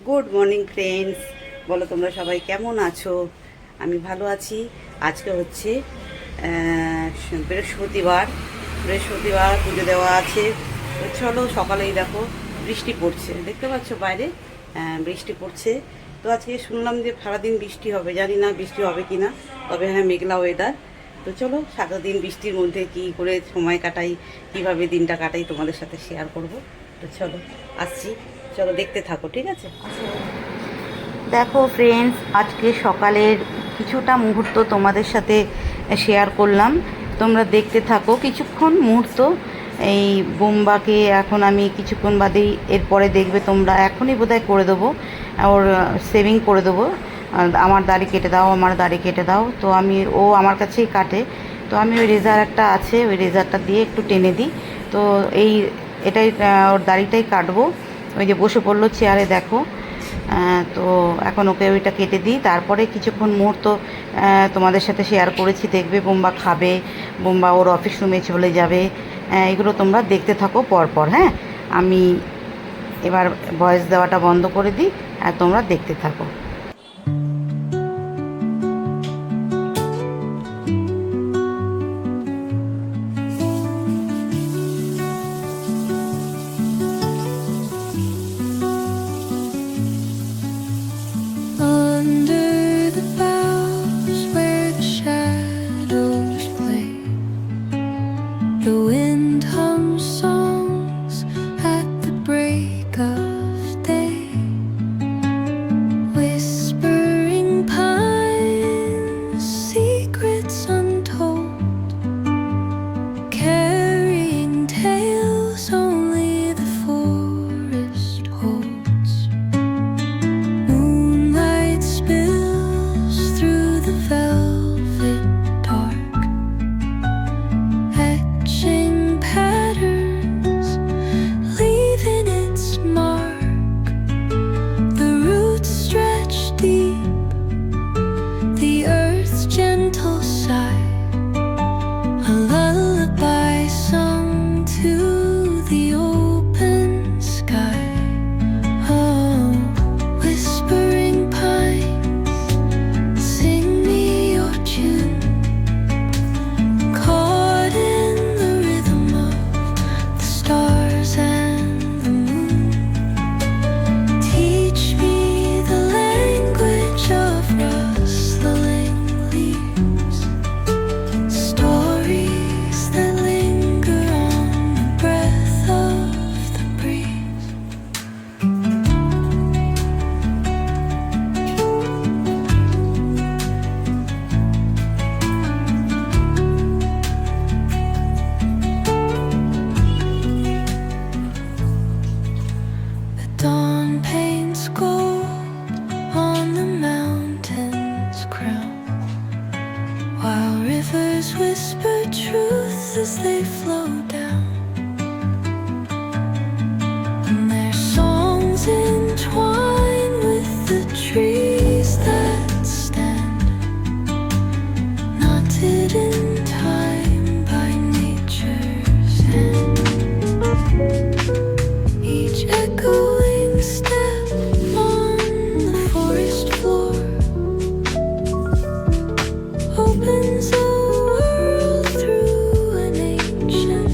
Good morning friends, বলো তোমরা সবাই কেমন আছো? আমি ভালো আছি। আজকে হচ্ছে বৃহস্পতিবার। পুজো দেওয়া আছে। তো চলো, সকালেই দেখো বৃষ্টি পড়ছে, দেখতে পাচ্ছ বাইরে বৃষ্টি পড়ছে। তো আজকে শুনলাম যে সারাদিন বৃষ্টি হবে, জানি না বৃষ্টি হবে কি না, তবে হ্যাঁ মেঘলা ওয়েদার। তো চলো সারাদিন বৃষ্টির মধ্যে কি করে সময় কাটাই, কিভাবে দিনটা কাটাই তোমাদের সাথে শেয়ার করব। তো চলো আসছি, চলো দেখতে থাকো, ঠিক আছে? দেখো ফ্রেন্ডস, আজকে সকালের কিছুটা মুহূর্ত তোমাদের সাথে শেয়ার করলাম। তোমরা দেখতে থাকো কিছুক্ষণ মুহূর্ত। এই বোম্বাকে এখন আমি কিছুক্ষণ বাদেই, এরপরে দেখবে তোমরা, এখনই বোধহয় করে দেবো, ওর সেভিং করে দেবো। আমার দাড়ি কেটে দাও, আমার দাড়ি কেটে দাও। তো আমি, ও আমার কাছেই কাটে, তো আমি ওই রেজার একটা আছে, ওই রেজারটা দিয়ে একটু টেনে দিই। তো এটাই ওর দাড়িটাই কাটবো। ওই যে বসে পড়লো চেয়ারে, দেখো। তো এখন ওকে ওইটা কেটে দিই, তারপরে কিছুক্ষণ মুহূর্ত তোমাদের সাথে শেয়ার করেছি। দেখবে বোম্বা খাবে, বোম্বা ওর অফিস রুমে চলে যাবে। এগুলো তোমরা দেখতে থাকো পরপর। হ্যাঁ, আমি এবার ভয়েস দেওয়াটা বন্ধ করে দিই আর তোমরা দেখতে থাকো। Under the boughs where the shadows play, the wind hums songs at the break of day. Whispering pines, secrets untold, carrying tales only the forest holds. Moonlight spills through the velvet dark, etching patterns, leaving its mark. The roots stretch deep, the earth's gentle sigh, a lullaby sung to the open sky. Oh, whispering pines, sing me your tune, caught in the rhythm of the stars and the moon. Teach me the language of rustling leaves, stories that linger on the breath of the breeze. The dawn paints gold on the mountain's crown, while rivers whisper truth as they flow down. And their songs entwine with the trees that stand, knotted in time by nature's hand. Each echoing step on the forest floor opens a world through an ancient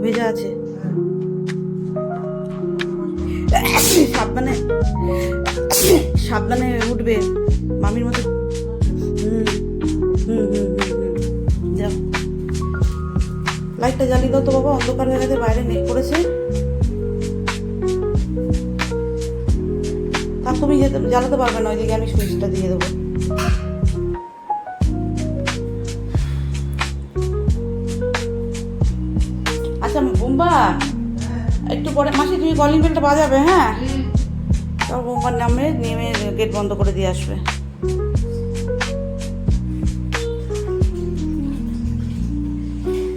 ভেজা আছে। সাবধানে সাবধানে উঠবে মামির মতো। হুম হুম হুম হুম হুম যাও, লাইটটা জ্বালিয়ে দাও তো বাবা, অন্ধকার হয়ে গেছে, বাইরে মেঘ পড়েছে। আর তুমি জ্বালাতে পারবে না, ওইদিকে আমি সুইচটা দিয়ে দেবো। আচ্ছা বোম্বা, একটু পরে মাসি তুমি কলিং বেলটা বাজাবে, হ্যাঁ? তারপর বোম্বার নেমে গেট বন্ধ করে দিয়ে আসবে।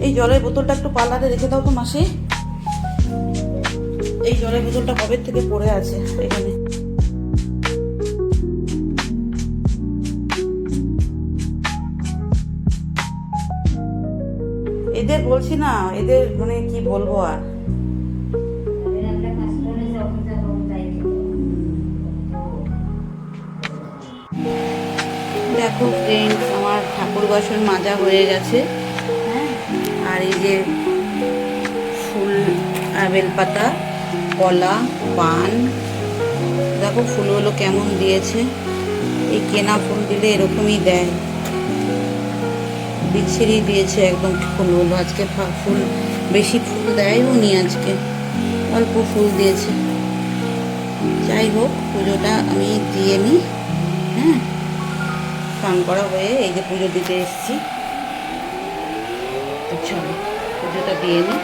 এই জলের বোতলটা একটু পার্লারে রেখে দাও তো মাসি। এই জলের বোতলটা কবে থেকে পড়ে আছে এখানে। এদের বলছি না, এদের মানে কি বলবো আর। দেখো ফ্রেন্ড, আমার ঠাকুর বাসন মাজা হয়ে গেছে, হ্যাঁ। আর এই যে ফুল, বেলপাতা, কলা, পান, দেখো ফুলগুলো কেমন দিয়েছে। এই কেনা ফুল দিলে এরকমই দেয়, বিচ্ছিরি দিয়েছে একদম ফুলগুলো। আজকে ফুল বেশি ফুল দেয়ও নি, আজকে অল্প ফুল দিয়েছে। যাই হোক, পুজোটা আমি দিয়ে নিই, হ্যাঁ। স্নান করা হয়ে এই যে পুজো দিতে এসেছি, তো চলো পুজোটা দিয়ে নিই।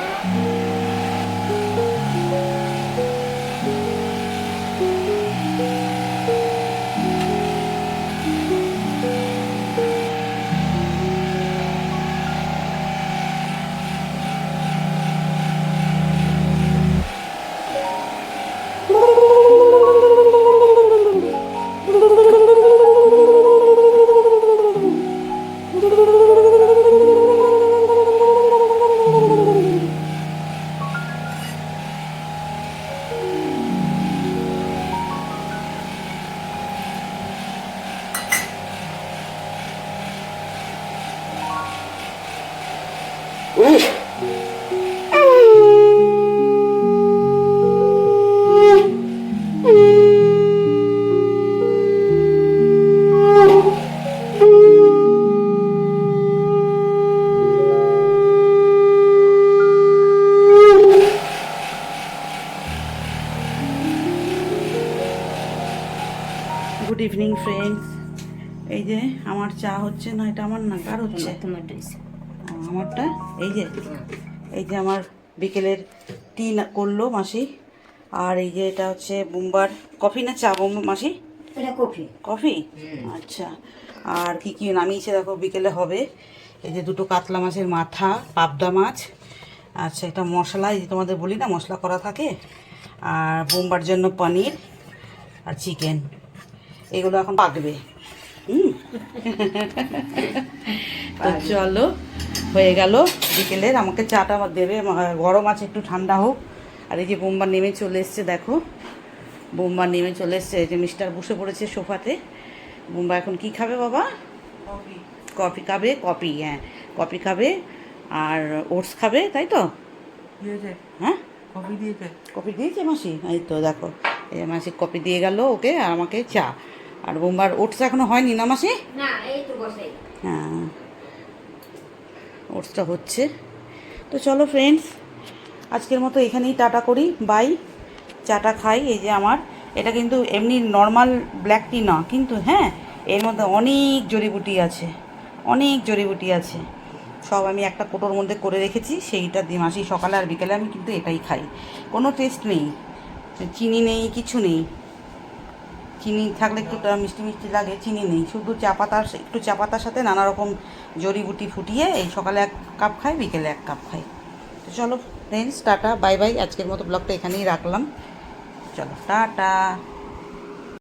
Good evening friends. এই যে আমার চা হচ্ছে না, এটা আমার না, কার হচ্ছে? আমারটা। এই যে আমার বিকেলের টি করলো মাসি। আর এই যে এটা হচ্ছে বোম্বার কফি না চা বোম্বা মাসি? এটা কফি। কফি, আচ্ছা। আর কি কি নামিয়েছে দেখো বিকেলে হবে। এই যে দুটো কাতলা মাছের মাথা, পাবদা মাছ, আচ্ছা এটা মশলা, এই যে তোমাদের বলি না মশলা করা থাকে। আর বোম্বার জন্য পনির আর চিকেন, এগুলো এখন পাকবে। তো চলো, হয়ে গেল বিকেলের। আমাকে চাটা দেবে, গরম আছে, একটু ঠান্ডা হোক। আর এই যে বোম্বার নেমে চলে এসছে, দেখো বোম্বার নেমে চলে এসছে। এই যে মিস্টার বসে পড়েছে সোফাতে। বোম্বা এখন কি খাবে বাবা? কফি খাবে, কফি, হ্যাঁ কফি খাবে। আর ওটস খাবে, তাই তো? হ্যাঁ কফি দিয়েছে মাসি, এই তো দেখো এই মাসি কফি দিয়ে গেল ওকে, আর আমাকে চা। আর বোম্বার ওটস এখনো হয়নি না মাসি? না, এই তো বসে। হ্যাঁ ওটসটা হচ্ছে। তো চলো ফ্রেন্ডস, আজকের মতো এখানেই টাটা করি, বাই। চাটা খাই। এই যে আমার এটা কিন্তু এমনি নর্মাল ব্ল্যাক টি না কিন্তু, হ্যাঁ এর মধ্যে অনেক জড়িবুটি আছে, অনেক জড়িবুটি আছে। সব আমি একটা কোটোর মধ্যে করে রেখেছি, সেইটা দিয়ে মাসি সকালে আর বিকেলে আমি কিন্তু এটাই খাই। কোনো টেস্ট নেই, চিনি নেই, কিছু নেই। চিনি থাকলে একটু মিষ্টি মিষ্টি লাগে, চিনি নেই, শুধু চা পাতা, একটু চা পাতার সাথে নানা রকম জড়িবুটি ফুটিয়ে এই সকালে 1 কাপ খাই, বিকেলে 1 কাপ খাই। তো চলো ফ্রেন্ডস, টাটা বাই বাই। আজকের মতো ব্লগটা এখানেই রাখলাম, চলো টাটা।